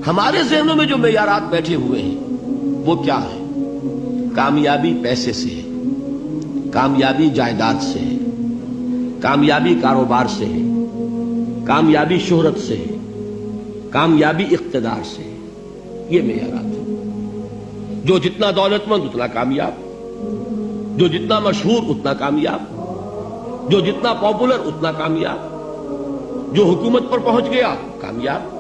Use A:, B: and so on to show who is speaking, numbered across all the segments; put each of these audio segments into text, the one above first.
A: ہمارے ذہنوں میں جو معیارات بیٹھے ہوئے ہیں وہ کیا ہے؟ کامیابی پیسے سے ہے، کامیابی جائیداد سے ہے، کامیابی کاروبار سے ہے، کامیابی شہرت سے ہے، کامیابی اقتدار سے ہے. یہ معیارات ہیں. جو جتنا دولت مند اتنا کامیاب، جو جتنا مشہور اتنا کامیاب، جو جتنا پاپولر اتنا کامیاب، جو حکومت پر پہنچ گیا کامیاب،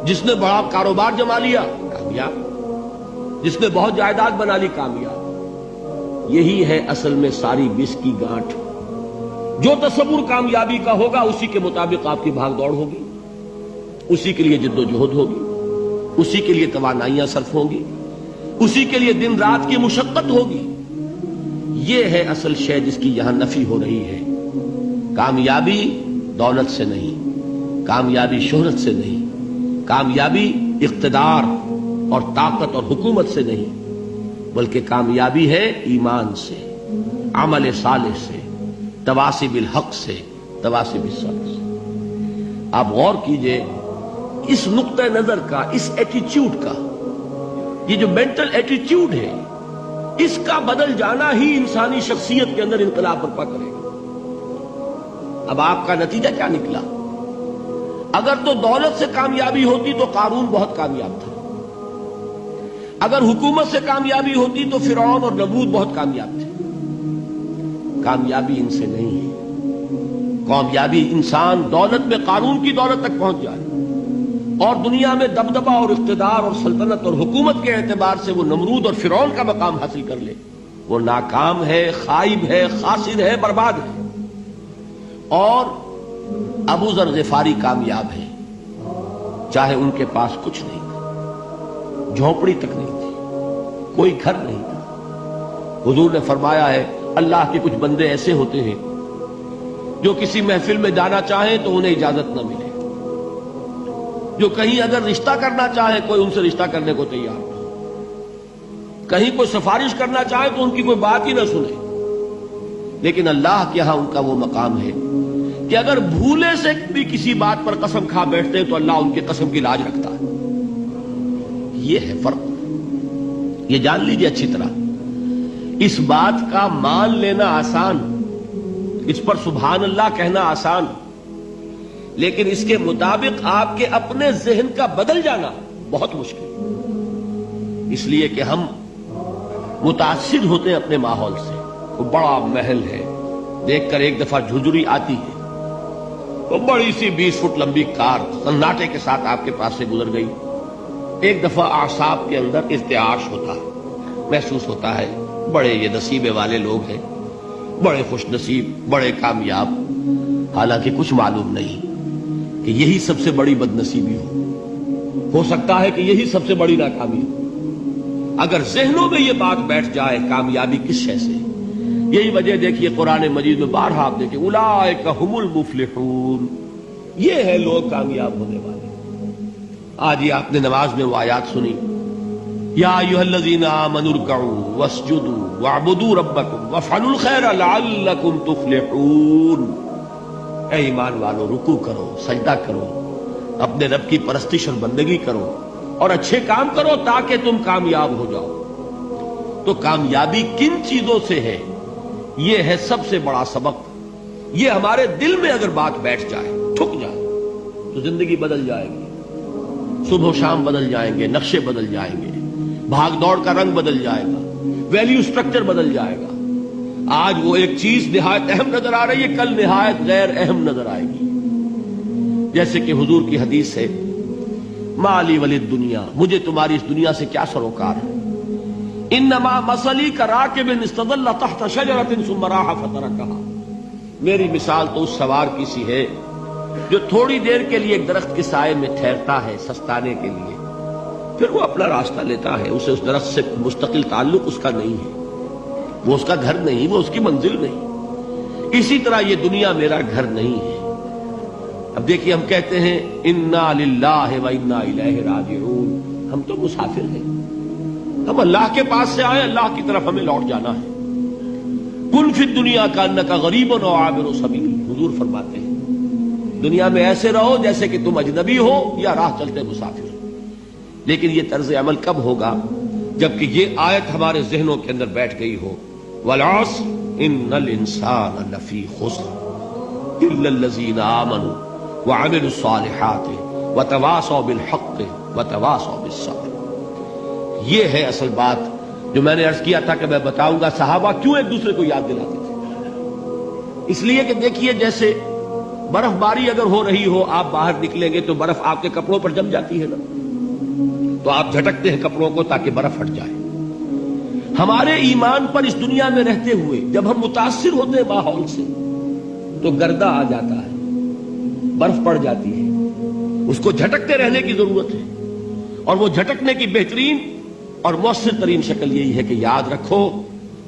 A: جس نے بڑا کاروبار جما لیا کامیاب، جس نے بہت جائیداد بنا لی کامیاب. یہی ہے اصل میں ساری بس کی گانٹھ. جو تصور کامیابی کا ہوگا اسی کے مطابق آپ کی بھاگ دوڑ ہوگی، اسی کے لیے جد و جہد ہوگی، اسی کے لیے توانائیاں صرف ہوں گی، اسی کے لیے دن رات کی مشقت ہوگی. یہ ہے اصل شے جس کی یہاں نفی ہو رہی ہے. کامیابی دولت سے نہیں، کامیابی شہرت سے نہیں، کامیابی اقتدار اور طاقت اور حکومت سے نہیں، بلکہ کامیابی ہے ایمان سے، عمل صالح سے، تواصی بالحق سے، تواصی بالصبر سے. آپ غور کیجئے اس نقطہ نظر کا، اس ایٹیچیوڈ کا، یہ جو مینٹل ایٹیچیوڈ ہے اس کا بدل جانا ہی انسانی شخصیت کے اندر انقلاب برپا کرے گا. اب آپ کا نتیجہ کیا نکلا؟ اگر تو دولت سے کامیابی ہوتی تو قارون بہت کامیاب تھا، اگر حکومت سے کامیابی ہوتی تو فرعون اور نمرود بہت کامیاب تھے. کامیابی ان سے نہیں ہے. کامیابی انسان دولت میں قارون کی دولت تک پہنچ جائے اور دنیا میں دبدبہ اور اقتدار اور سلطنت اور حکومت کے اعتبار سے وہ نمرود اور فرعون کا مقام حاصل کر لے، وہ ناکام ہے، خائب ہے، خاسر ہے، برباد ہے. اور ابو ذر غفاری کامیاب ہے، چاہے ان کے پاس کچھ نہیں تھا، جھونپڑی تک نہیں تھی، کوئی گھر نہیں تھا. حضور نے فرمایا ہے اللہ کے کچھ بندے ایسے ہوتے ہیں جو کسی محفل میں جانا چاہیں تو انہیں اجازت نہ ملے، جو کہیں اگر رشتہ کرنا چاہے کوئی ان سے رشتہ کرنے کو تیار نہ، کہیں کوئی سفارش کرنا چاہے تو ان کی کوئی بات ہی نہ سنے. لیکن اللہ کے ہاں ان کا وہ مقام ہے کہ اگر بھولے سے بھی کسی بات پر قسم کھا بیٹھتے ہیں تو اللہ ان کی قسم کی لاج رکھتا ہے. یہ ہے فرق. یہ جان لیجئے اچھی طرح. اس بات کا مان لینا آسان، اس پر سبحان اللہ کہنا آسان، لیکن اس کے مطابق آپ کے اپنے ذہن کا بدل جانا بہت مشکل. اس لیے کہ ہم متاثر ہوتے ہیں اپنے ماحول سے. وہ بڑا محل ہے، دیکھ کر ایک دفعہ جھجری آتی ہے، وہ بڑی سی 20 فٹ لمبی کار سناٹے کے ساتھ آپ کے پاس سے گزر گئی. ایک دفعہ اعصاب کے اندر ارتعاش ہوتا ہے، محسوس ہوتا ہے بڑے یہ نصیبے والے لوگ ہیں، بڑے خوش نصیب، بڑے کامیاب. حالانکہ کچھ معلوم نہیں کہ یہی سب سے بڑی بد نصیبی ہو سکتا ہے کہ یہی سب سے بڑی ناکامی ہو. اگر ذہنوں میں یہ بات بیٹھ جائے کامیابی کس شے سے. یہی وجہ دیکھیے قرآن مجید میں بارہا آپ دیکھیں اولئک ھم المفلحون، یہ ہے لوگ کامیاب ہونے والے. آج یہ آپ نے نماز میں وہ آیات سنی، یا ایھا الذین آمنوا ارکعوا واسجدوا واعبدوا ربکم وافعلوا الخیر لعلکم تفلحون. اے ایمان والو، رکوع کرو، سجدہ کرو، اپنے رب کی پرستش اور بندگی کرو اور اچھے کام کرو تاکہ تم کامیاب ہو جاؤ. تو کامیابی کن چیزوں سے ہے؟ یہ ہے سب سے بڑا سبق. یہ ہمارے دل میں اگر بات بیٹھ جائے، ٹھک جائے، تو زندگی بدل جائے گی. صبح و شام بدل جائیں گے، نقشے بدل جائیں گے، بھاگ دوڑ کا رنگ بدل جائے گا، ویلیو سٹرکچر بدل جائے گا. آج وہ ایک چیز نہایت اہم نظر آ رہی ہے، کل نہایت غیر اہم نظر آئے گی. جیسے کہ حضور کی حدیث ہے، مالی ولد دنیا، مجھے تمہاری اس دنیا سے کیا سروکار ہے. انما مثلی کراکب استظل تحت شجرۃ ثم راح فترکها، میری مثال تو اس سوار کی سی ہے جو تھوڑی دیر کے لیے ایک درخت کے سائے میں ٹھہرتا ہے سستانے کے لیے، پھر وہ اپنا راستہ لیتا ہے. اسے اس درخت سے مستقل تعلق اس کا نہیں ہے، وہ اس کا گھر نہیں، وہ اس کی منزل نہیں. اسی طرح یہ دنیا میرا گھر نہیں ہے. اب دیکھیے ہم کہتے ہیں انا للہ و انا الیہ راجعون، ہم تو مسافر ہیں، ہم اللہ کے پاس سے آئے، اللہ کی طرف ہمیں لوٹ جانا ہے. کن فی الدنیا کانک غریب و عابر سبیل، حضور فرماتے ہیں دنیا میں ایسے رہو جیسے کہ تم اجنبی ہو یا راہ چلتے مسافر. لیکن یہ طرز عمل کب ہوگا؟ جبکہ یہ آیت ہمارے ذہنوں کے اندر بیٹھ گئی ہو، والعصر ان الانسان لفی خسر الا الذین آمنوا وعملوا الصالحات وتواصوا بالحق وتواصوا بالصبر۔ یہ ہے اصل بات جو میں نے عرض کیا تھا کہ میں بتاؤں گا صحابہ کیوں ایک دوسرے کو یاد دلاتے تھے۔ اس لیے کہ دیکھیے جیسے برف باری اگر ہو رہی ہو، آپ باہر نکلیں گے تو برف آپ کے کپڑوں پر جم جاتی ہے نا، تو آپ جھٹکتے ہیں کپڑوں کو تاکہ برف ہٹ جائے۔ ہمارے ایمان پر اس دنیا میں رہتے ہوئے جب ہم متاثر ہوتے ہیں ماحول سے تو گردہ آ جاتا ہے، برف پڑ جاتی ہے، اس کو جھٹکتے رہنے کی ضرورت ہے۔ اور وہ جھٹکنے کی بہترین اور مؤثر ترین شکل یہی ہے کہ یاد رکھو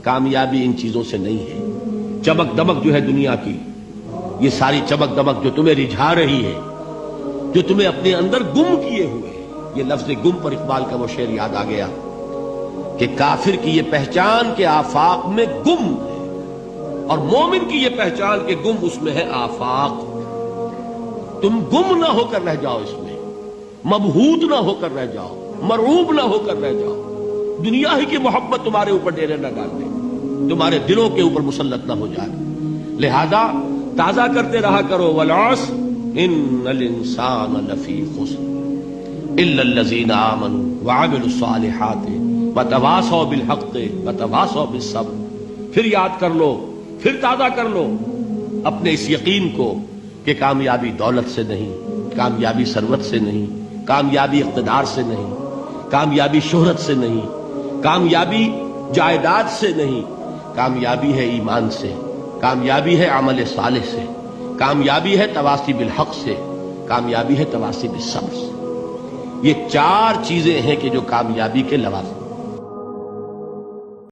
A: کامیابی ان چیزوں سے نہیں ہے۔ چمک دمک جو ہے دنیا کی، یہ ساری چمک دمک جو تمہیں رجھا رہی ہے، جو تمہیں اپنے اندر گم کیے ہوئے، یہ لفظ گم پر اقبال کا وہ شعر یاد آ گیا کہ کافر کی یہ پہچان کے آفاق میں گم ہے، اور مومن کی یہ پہچان کے گم اس میں ہے آفاق۔ تم گم نہ ہو کر رہ جاؤ اس میں، مبہوت نہ ہو کر رہ جاؤ، مرعوب نہ ہو کر رہ جاؤ، دنیا ہی کی محبت تمہارے اوپر ڈیرے نہ ڈال دے، تمہارے دلوں کے اوپر مسلط نہ ہو جائے۔ لہذا تازہ کرتے رہا کرو، والعصر ان الانسان لفی خسر الا الذین آمنوا وعملوا الصالحات وتواصوا بالحق وتواصوا بالصبر۔ پھر یاد کر لو، پھر تازہ کر لو اپنے اس یقین کو کہ کامیابی دولت سے نہیں، کامیابی ثروت سے نہیں، کامیابی اقتدار سے نہیں، کامیابی شہرت سے نہیں، کامیابی جائیداد سے نہیں، کامیابی ہے ایمان سے، کامیابی ہے عمل صالح سے، کامیابی ہے تواصی بالحق سے، کامیابی ہے تواصی بالصبر سے۔ یہ چار چیزیں ہیں کہ جو کامیابی کے لوازم